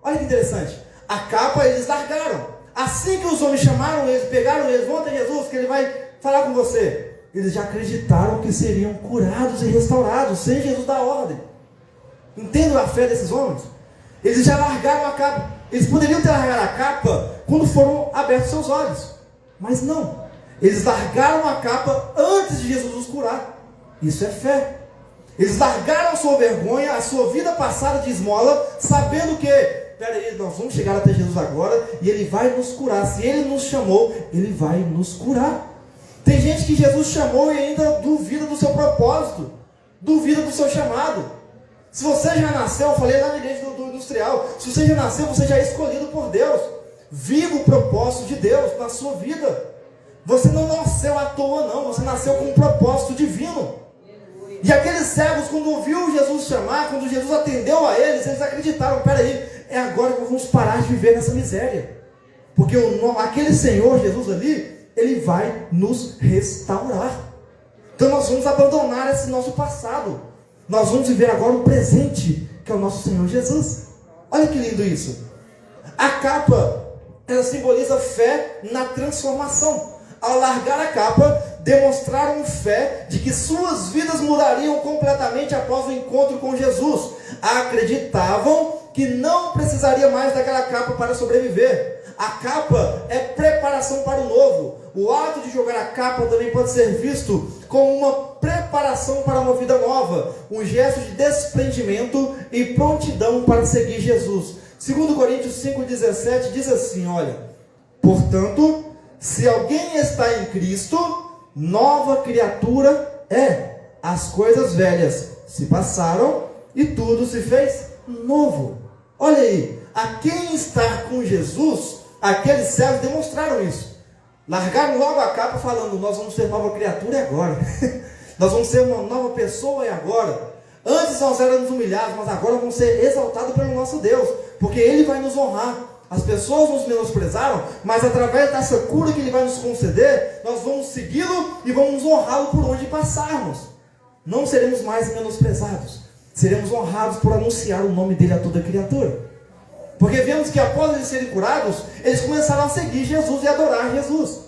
Olha que interessante. A capa eles largaram. Assim que os homens chamaram eles, pegaram eles, vão até Jesus, que ele vai falar com você. eles já acreditaram que seriam curados e restaurados, sem Jesus dar ordem. Entendam a fé desses homens? Eles já largaram a capa. Eles poderiam ter largado a capa quando foram abertos seus olhos. Mas não. Eles largaram a capa antes de Jesus os curar. Isso é fé. Eles largaram a sua vergonha, a sua vida passada de esmola, sabendo que, peraí, nós vamos chegar até Jesus agora e Ele vai nos curar. Se Ele nos chamou, Ele vai nos curar. Tem gente que Jesus chamou e ainda duvida do seu propósito, duvida do seu chamado. Se você já nasceu, eu falei lá na igreja do industrial, se você já nasceu, você já é escolhido por Deus. Viva o propósito de Deus na sua vida. Você não nasceu à toa não, você nasceu com um propósito divino. E aqueles cegos, quando ouviu Jesus chamar, quando Jesus atendeu a eles, eles acreditaram, peraí, é agora que vamos parar de viver nessa miséria. Porque aquele Senhor, Jesus ali, Ele vai nos restaurar. Então nós vamos abandonar esse nosso passado. Nós vamos viver agora o presente, que é o nosso Senhor Jesus. Olha que lindo isso. A capa, ela simboliza fé na transformação. Ao largar a capa, demonstraram fé de que suas vidas mudariam completamente após o encontro com Jesus. Acreditavam que não precisaria mais daquela capa para sobreviver. A capa é preparação para o novo. O ato de jogar a capa também pode ser visto como uma preparação para uma vida nova, um gesto de desprendimento e prontidão para seguir Jesus. 2 Coríntios 5,17 diz assim, olha, portanto, se alguém está em Cristo, nova criatura é. As coisas velhas se passaram e tudo se fez novo. Olha aí, a quem está com Jesus, aqueles cegos demonstraram isso. Largaram logo a capa falando, nós vamos ser nova criatura e agora. Nós vamos ser uma nova pessoa e agora. Antes nós éramos humilhados, mas agora vamos ser exaltados pelo nosso Deus, porque Ele vai nos honrar. As pessoas nos menosprezaram, mas através dessa cura que Ele vai nos conceder, nós vamos segui-lo e vamos honrá-lo por onde passarmos. Não seremos mais menosprezados, seremos honrados por anunciar o nome dele a toda criatura. Porque vemos que após eles serem curados, eles começaram a seguir Jesus e adorar Jesus.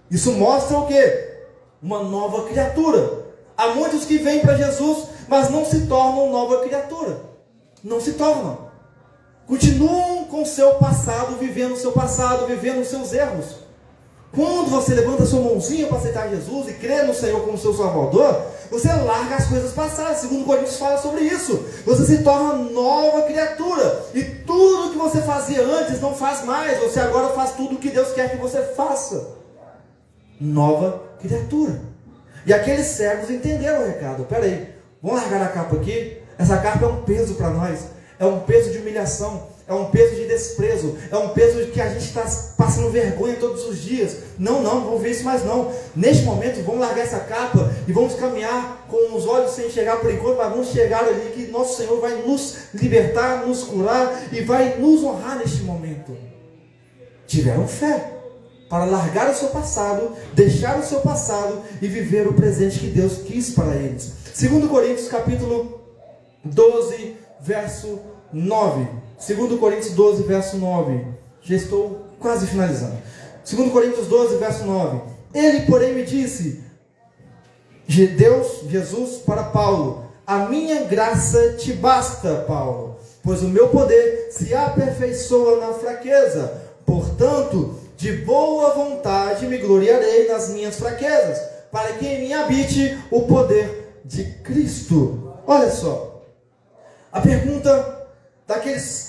Isso mostra o quê? Uma nova criatura. Há muitos que vêm para Jesus, mas não se tornam nova criatura. Não se tornam. Continuam com o seu passado, vivendo os seus erros. Quando você levanta a sua mãozinha para aceitar Jesus e crê no Senhor como seu Salvador, você larga as coisas passadas. 2 Coríntios fala sobre isso. Você se torna nova criatura. E tudo que você fazia antes não faz mais. Você agora faz tudo o que Deus quer que você faça. Nova criatura. E aqueles cegos entenderam o recado. Peraí, vamos largar a capa aqui? Essa capa é um peso para nós. É um peso de humilhação, é um peso de desprezo, é um peso de que a gente está passando vergonha todos os dias. Não, vamos ver isso mais não. Neste momento, vamos largar essa capa e vamos caminhar com os olhos sem enxergar por enquanto, mas vamos chegar ali que nosso Senhor vai nos libertar, nos curar e vai nos honrar neste momento. Tiveram fé para largar o seu passado, deixar o seu passado e viver o presente que Deus quis para eles. 2 Coríntios capítulo 12, verso 9. 2 Coríntios 12, verso 9. Já estou quase finalizando. 2 Coríntios 12, verso 9. Ele, porém, me disse, Jesus, para Paulo, a minha graça te basta, Paulo, pois o meu poder se aperfeiçoa na fraqueza. Portanto, de boa vontade me gloriarei nas minhas fraquezas, para que em mim habite o poder de Cristo. Olha só, a pergunta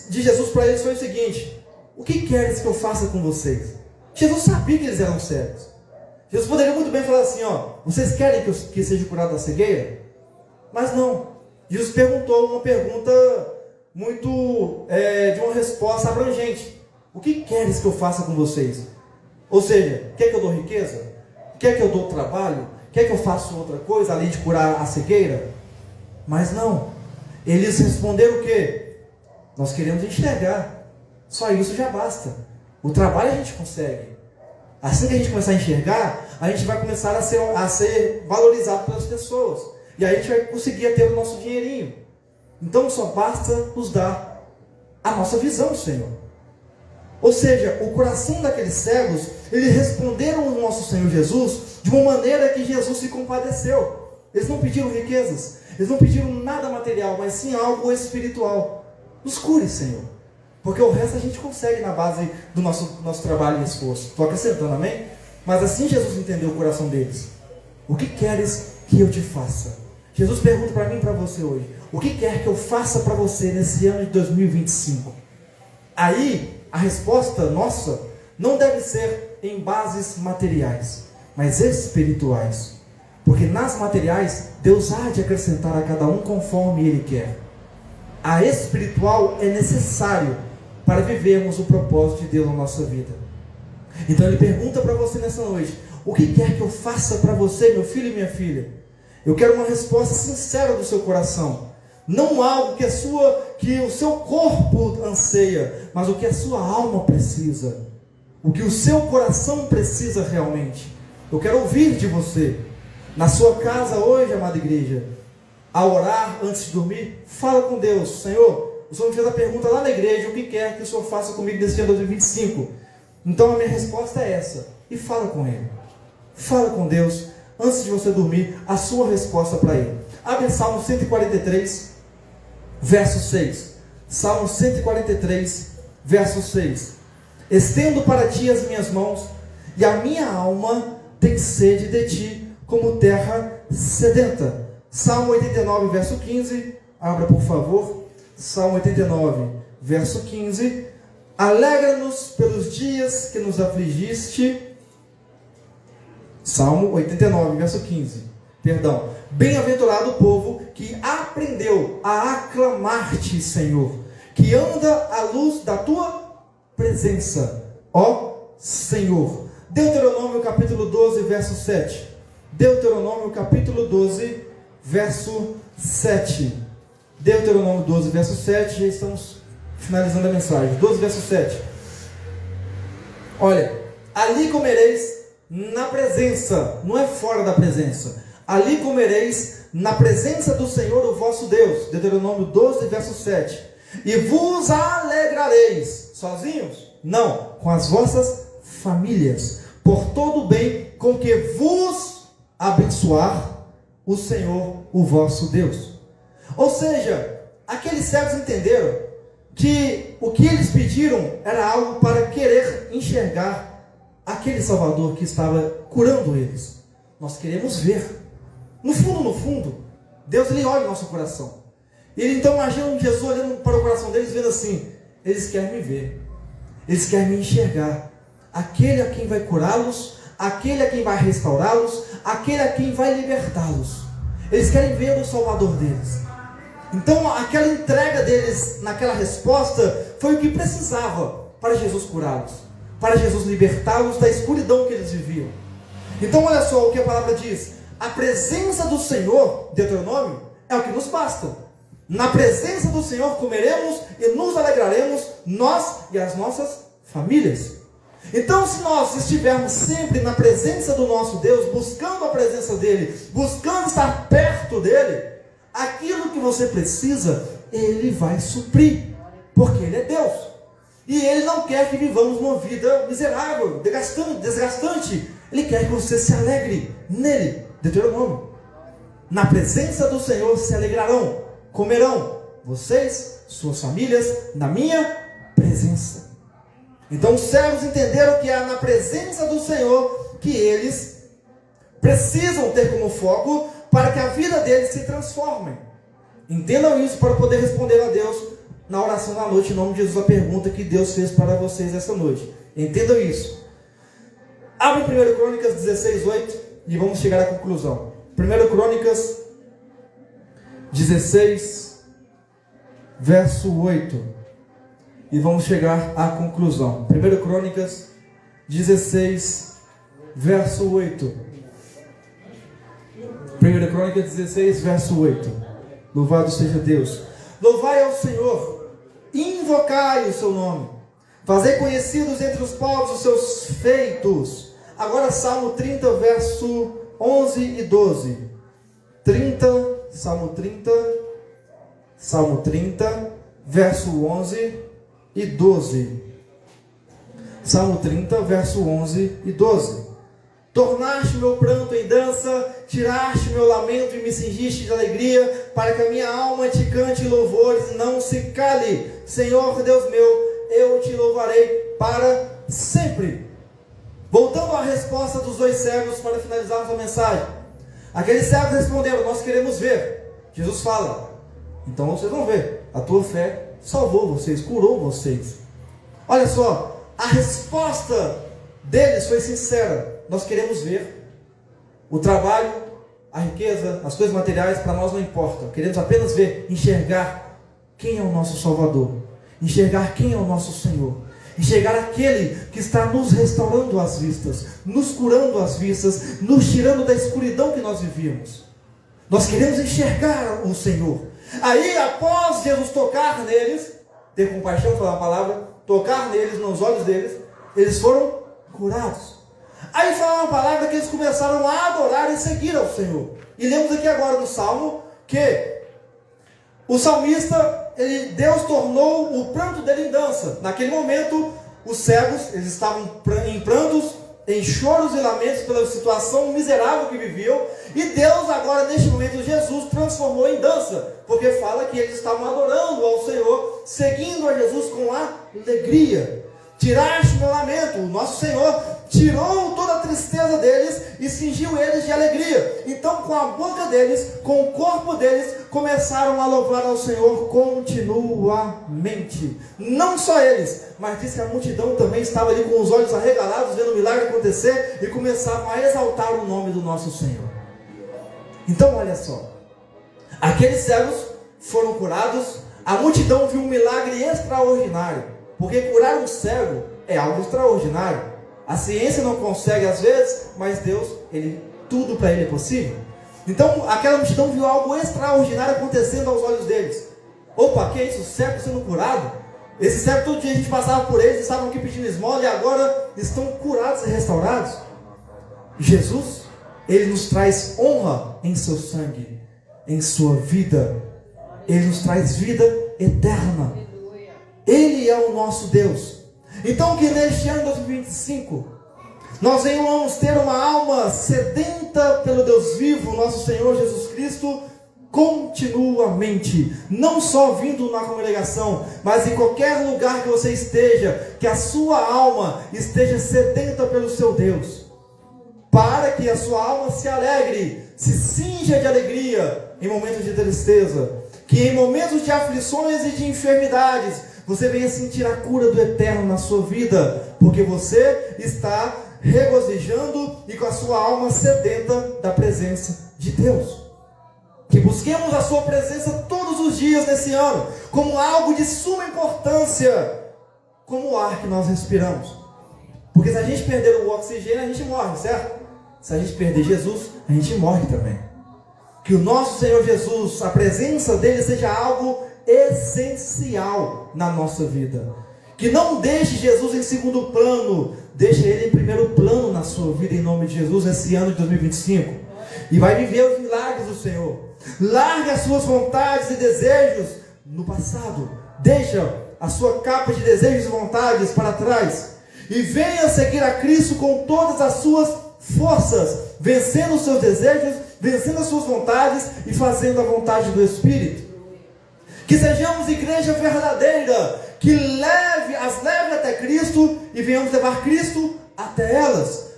de Jesus para eles foi o seguinte: o que queres que eu faça com vocês? Jesus sabia que eles eram cegos. Jesus poderia muito bem falar assim, vocês querem que seja curado da cegueira? Mas não. Jesus perguntou uma pergunta muito de uma resposta abrangente. O que queres que eu faça com vocês? Ou seja, quer que eu dou riqueza? Quer que eu dou trabalho? Quer que eu faça outra coisa além de curar a cegueira? Mas não. Eles responderam o quê? Nós queremos enxergar. Só isso já basta. O trabalho a gente consegue. Assim que a gente começar a enxergar, a gente vai começar a ser valorizado pelas pessoas. E aí a gente vai conseguir ter o nosso dinheirinho. Então só basta nos dar a nossa visão, Senhor. Ou seja, o coração daqueles cegos eles responderam ao nosso Senhor Jesus de uma maneira que Jesus se compadeceu. Eles não pediram riquezas, eles não pediram nada material, mas sim algo espiritual. Nos cure, Senhor, porque o resto a gente consegue na base do nosso trabalho e esforço. Estou acrescentando, amém? Mas assim Jesus entendeu o coração deles. O que queres que eu te faça? Jesus pergunta para mim e para você hoje: o que quer que eu faça para você nesse ano de 2025? Aí, a resposta nossa não deve ser em bases materiais, mas espirituais. Porque nas materiais, Deus há de acrescentar a cada um conforme Ele quer. A espiritual é necessário para vivermos o propósito de Deus na nossa vida. Então Ele pergunta para você nessa noite: o que quer que eu faça para você, meu filho e minha filha? Eu quero uma resposta sincera do seu coração. Não algo que o seu corpo anseia, mas o que a sua alma precisa. O que o seu coração precisa realmente. Eu quero ouvir de você. Na sua casa hoje, amada igreja, ao orar antes de dormir, fala com Deus: Senhor, o Senhor me fez a pergunta lá na igreja: o que quer que o Senhor faça comigo nesse ano 2025? Então a minha resposta é essa. E fala com Ele. Fala com Deus antes de você dormir a sua resposta para Ele. Abre Salmo 143, verso 6. Salmo 143, verso 6. Estendo para ti as minhas mãos, e a minha alma tem sede de ti, como terra sedenta. Salmo 89, verso 15. Abra, por favor. Salmo 89, verso 15. Alegra-nos pelos dias que nos afligiste. Salmo 89, verso 15. Perdão. Bem-aventurado o povo que aprendeu a aclamar-te, Senhor, que anda à luz da tua presença, ó Senhor. Deuteronômio capítulo 12, verso 7. Deuteronômio capítulo 12, verso 7. Deuteronômio 12, verso 7. Já estamos finalizando a mensagem. 12, verso 7. Olha, ali comereis na presença, não é fora da presença. Ali comereis na presença do Senhor, o vosso Deus. Deuteronômio 12, verso 7. E vos alegrareis, sozinhos? Não, com as vossas famílias, por todo o bem com que vos abençoar o Senhor, o vosso Deus. Ou seja, aqueles servos entenderam que o que eles pediram era algo para querer enxergar aquele Salvador que estava curando eles. Nós queremos ver. No fundo, Deus ele olha o nosso coração. Ele então imagina Jesus olhando para o coração deles, vendo assim: eles querem me ver, eles querem me enxergar. Aquele a quem vai curá-los, aquele a quem vai restaurá-los, aquele a quem vai libertá-los. Eles querem ver o Salvador deles. Então aquela entrega deles naquela resposta foi o que precisava para Jesus curá-los, para Jesus libertá-los da escuridão que eles viviam. Então olha só o que a palavra diz: a presença do Senhor, Deuteronômio, é o que nos basta. Na presença do Senhor comeremos e nos alegraremos, nós e as nossas famílias. Então, se nós estivermos sempre na presença do nosso Deus, buscando a presença dEle, buscando estar perto dEle, aquilo que você precisa, Ele vai suprir, porque Ele é Deus. E Ele não quer que vivamos uma vida miserável, desgastante. Ele quer que você se alegre nele. Deuteronômio: na presença do Senhor se alegrarão, comerão, vocês, suas famílias, na minha presença. Então os servos entenderam que é na presença do Senhor que eles precisam ter como foco para que a vida deles se transforme. Entendam isso para poder responder a Deus na oração da noite, em nome de Jesus, a pergunta que Deus fez para vocês essa noite. Entendam isso. Abre 1 Crônicas 16, 8 e vamos chegar à conclusão. 1 Crônicas 16, verso 8. E vamos chegar à conclusão. 1 Crônicas 16, verso 8. 1 Crônicas 16, verso 8. Louvado seja Deus. Louvai ao Senhor, invocai o seu nome, fazei conhecidos entre os povos os seus feitos. Agora Salmo 30, verso 11 e 12. Salmo 30, verso 11 e 12. Salmo 30, verso 11 e 12. Tornaste meu pranto em dança, tiraste meu lamento e me cingiste de alegria, para que a minha alma te cante louvores e não se cale. Senhor Deus meu, eu te louvarei para sempre. Voltando à resposta dos dois cegos para finalizarmos a mensagem. Aqueles cegos responderam: nós queremos ver. Jesus fala: então vocês vão ver. A tua fé salvou vocês, curou vocês. Olha só, a resposta deles foi sincera: nós queremos ver. O trabalho, a riqueza, as coisas materiais para nós não importam. Queremos apenas ver, enxergar quem é o nosso Salvador, enxergar quem é o nosso Senhor, enxergar aquele que está nos restaurando as vistas, nos curando as vistas, nos tirando da escuridão que nós vivíamos. Nós queremos enxergar o Senhor. Aí, após Jesus tocar neles, ter compaixão, falar a palavra, tocar neles, nos olhos deles, eles foram curados. Aí fala uma palavra que eles começaram a adorar e seguir ao Senhor. E lemos aqui agora no Salmo que o salmista, Deus tornou o pranto dele em dança. Naquele momento, os cegos, eles estavam em prantos, em choros e lamentos pela situação miserável que viviam. E Deus agora, neste momento, Jesus transformou em dança. Porque fala que eles estavam adorando ao Senhor, seguindo a Jesus com alegria. Tiraste meu lamento. O nosso Senhor tirou toda a tristeza deles e cingiu eles de alegria. Então, com a boca deles, com o corpo deles, começaram a louvar ao Senhor continuamente. Não só eles, mas diz que a multidão também estava ali com os olhos arregalados, vendo o milagre acontecer, e começavam a exaltar o nome do nosso Senhor. Então, olha só, aqueles cegos foram curados, a multidão viu um milagre extraordinário, porque curar um cego é algo extraordinário. A ciência não consegue às vezes, mas Deus, tudo para Ele é possível. Então aquela multidão viu algo extraordinário acontecendo aos olhos deles. Opa, que é isso? Cego sendo curado? Esse cego, todo dia a gente passava por eles, estavam aqui pedindo esmola e agora estão curados e restaurados. Jesus, Ele nos traz honra em seu sangue, em sua vida. Ele nos traz vida eterna. Ele é o nosso Deus. Então que neste ano 2025 nós venhamos ter uma alma sedenta pelo Deus vivo, nosso Senhor Jesus Cristo, continuamente, não só vindo na congregação, mas em qualquer lugar que você esteja, que a sua alma esteja sedenta pelo seu Deus, para que a sua alma se alegre, se cinja de alegria em momentos de tristeza, que em momentos de aflições e de enfermidades você venha sentir a cura do eterno na sua vida, porque você está regozijando e com a sua alma sedenta da presença de Deus. Que busquemos a sua presença todos os dias nesse ano, como algo de suma importância, como o ar que nós respiramos. Porque se a gente perder o oxigênio, a gente morre, certo? Se a gente perder Jesus, a gente morre também. Que o nosso Senhor Jesus, a presença dele seja algo essencial na nossa vida. Que não deixe Jesus em segundo plano, deixe Ele em primeiro plano na sua vida, em nome de Jesus, nesse ano de 2025. E vai viver os milagres do Senhor. Largue as suas vontades e desejos no passado. Deixa a sua capa de desejos e vontades para trás. E venha seguir a Cristo com todas as suas forças, vencendo os seus desejos, vencendo as suas vontades e fazendo a vontade do Espírito. Que sejamos igreja verdadeira, que as leve até Cristo e venhamos levar Cristo até elas.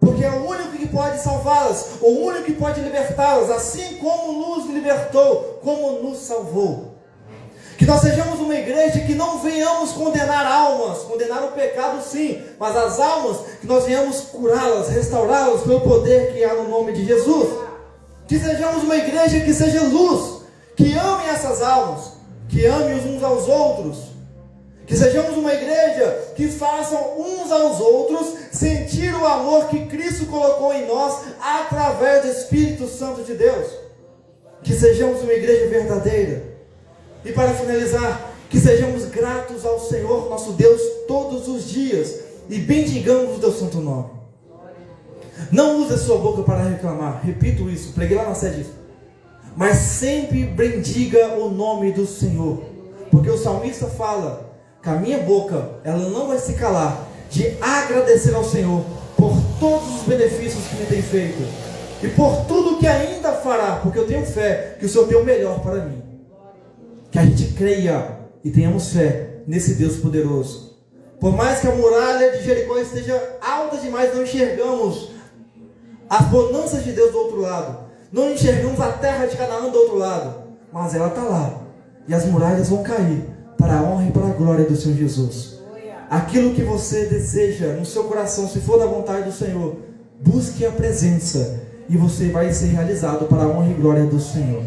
Porque é o único que pode salvá-las, o único que pode libertá-las, assim como nos libertou, como nos salvou. Que nós sejamos uma igreja que não venhamos condenar almas, condenar o pecado sim, mas as almas, que nós venhamos curá-las, restaurá-las pelo poder que há no nome de Jesus. Que sejamos uma igreja que seja luz, que ame essas almas, que ame uns aos outros. Que sejamos uma igreja que façam uns aos outros sentir o amor que Cristo colocou em nós através do Espírito Santo de Deus. Que sejamos uma igreja verdadeira. E para finalizar, que sejamos gratos ao Senhor nosso Deus todos os dias e bendigamos o teu santo nome. Não use a sua boca para reclamar, repito isso, preguei lá na sede, mas sempre bendiga o nome do Senhor, porque o salmista fala que a minha boca, ela não vai se calar de agradecer ao Senhor por todos os benefícios que me tem feito e por tudo que ainda fará, porque eu tenho fé que o Senhor tem o melhor para mim. Que a gente creia e tenhamos fé nesse Deus poderoso. Por mais que a muralha de Jericó esteja alta demais, não enxergamos as bonanças de Deus do outro lado, não enxergamos a terra de Canaã do outro lado, mas ela está lá, e as muralhas vão cair para a honra e para a glória do Senhor Jesus. Aquilo que você deseja no seu coração, se for da vontade do Senhor, busque a presença e você vai ser realizado para a honra e glória do Senhor.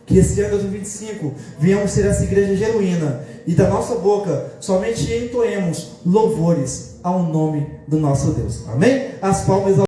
Que esse ano de 2025 venhamos ser essa igreja genuína e da nossa boca somente entoemos louvores ao nome do nosso Deus. Amém? As palmas ao